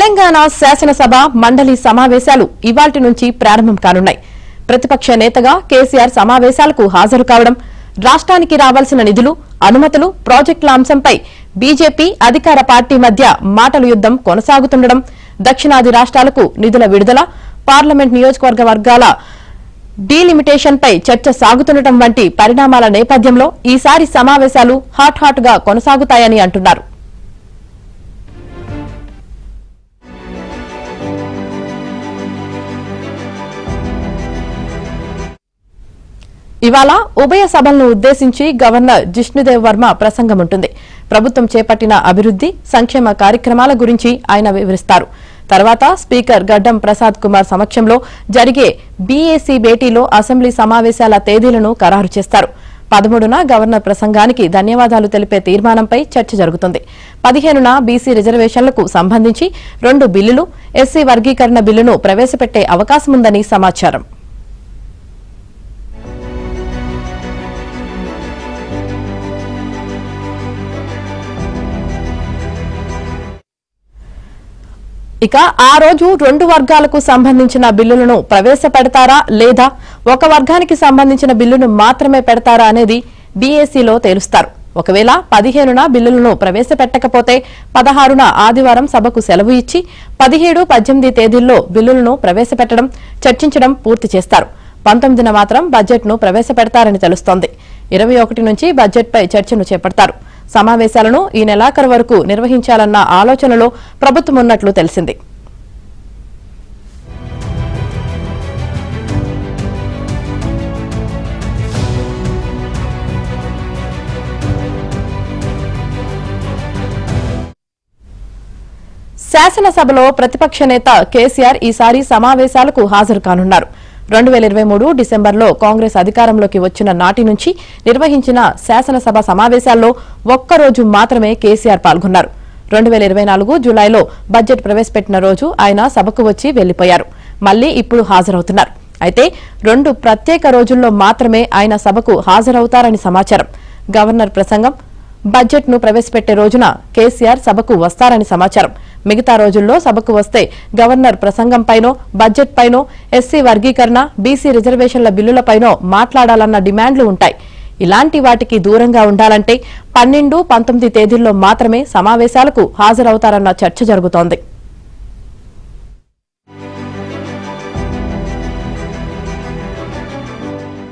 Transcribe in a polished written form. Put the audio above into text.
తెలంగాణ శాసనసభ మండలి సమావేశాలు ఇవాల్టి నుంచి ప్రారంభం కానున్నాయి. ప్రతిపక్ష నేతగా కేసీఆర్ సమావేశాలకు హాజరు కావడం, రాష్ట్రానికి రావాల్సిన నిధులు, అనుమతులు, ప్రాజెక్టుల అంశంపై బీజేపీ అధికార పార్టీ మధ్య మాటల యుద్దం కొనసాగుతుండడం, దక్షిణాది రాష్ట్రాలకు నిధుల విడుదల, పార్లమెంట్ నియోజకవర్గ వర్గాల డీలిమిటేషన్పై చర్చ సాగుతుండటం వంటి పరిణామాల నేపథ్యంలో ఈసారి సమావేశాలు హాట్ గా కొనసాగుతాయని అంటున్నారు. ఇవాళ ఉభయ సభలను ఉద్దేశించి గవర్నర్ జిష్ణుదేవ్ వర్మ ప్రసంగం ఉంటుంది. ప్రభుత్వం చేపట్టిన అభివృద్ది, సంక్షేమ కార్యక్రమాల గురించి ఆయన వివరిస్తారు. తర్వాత స్పీకర్ గడ్డం ప్రసాద్ కుమార్ సమక్షంలో జరిగే బీఏసీ భేటీలో అసెంబ్లీ సమావేశాల తేదీలను ఖరారు చేస్తారు. 13న గవర్నర్ ప్రసంగానికి ధన్యవాదాలు తెలిపే తీర్మానంపై చర్చ జరుగుతుంది. 15న బీసీ రిజర్వేషన్లకు సంబంధించి 2 బిల్లులు, ఎస్సీ వర్గీకరణ బిల్లును ప్రవేశపెట్టే అవకాశముందని సమాచారం. ఇక ఆ రోజు 2 వర్గాలకు సంబంధించిన బిల్లులను ప్రవేశపెడతారా లేదా ఒక వర్గానికి సంబంధించిన బిల్లును మాత్రమే పెడతారా అనేది బీఏసీలో తేలుస్తారు. ఒకవేళ 15న బిల్లులను ప్రవేశపెట్టకపోతే 16న ఆదివారం సభకు సెలవు ఇచ్చి 17, 18 తేదీల్లో బిల్లులను ప్రవేశపెట్టడం, చర్చించడం పూర్తి చేస్తారు. 19న మాత్రం బడ్జెట్ను ప్రవేశపెడతారని తెలుస్తోంది. 21 నుంచి బడ్జెట్పై చర్చను చేపడతారు. సమావేశాలను ఈ నెలాఖరు వరకు నిర్వహించాలన్న ఆలోచనలో ప్రభుత్వం ఉన్నట్లు తెలిసింది. శాసనసభలో ప్రతిపక్ష నేత కేసీఆర్ ఈసారి సమావేశాలకు హాజరు కానున్నారు. 2023 డిసెంబర్లో కాంగ్రెస్ అధికారంలోకి వచ్చిన నాటి నుంచి నిర్వహించిన శాసనసభ సమావేశాల్లో ఒక్కరోజు మాత్రమే కేసీఆర్ పాల్గొన్నారు. 2024 జులైలో బడ్జెట్ ప్రవేశపెట్టిన రోజు ఆయన సభకు వచ్చి వెళ్లిపోయారు. మళ్లీ ఇప్పుడు హాజరవుతున్నారు. అయితే 2 ప్రత్యేక రోజుల్లో మాత్రమే ఆయన సభకు హాజరవుతారని సమాచారం. గవర్నర్ ప్రసంగం, బడ్జెట్ను ప్రవేశపెట్టే రోజున కేసీఆర్ సభకు వస్తారని సమాచారం. మిగతా రోజుల్లో సభకు వస్తే గవర్నర్ ప్రసంగంపైనో, బడ్జెట్ పైనో, ఎస్సీ వర్గీకరణ, బీసీ రిజర్వేషన్ల బిల్లులపైనో మాట్లాడాలన్న డిమాండ్లు ఉంటాయి. ఇలాంటి వాటికి దూరంగా ఉండాలంటే 12, 19 తేదీల్లో మాత్రమే సమావేశాలకు హాజరవుతారన్న చర్చ జరుగుతోంది.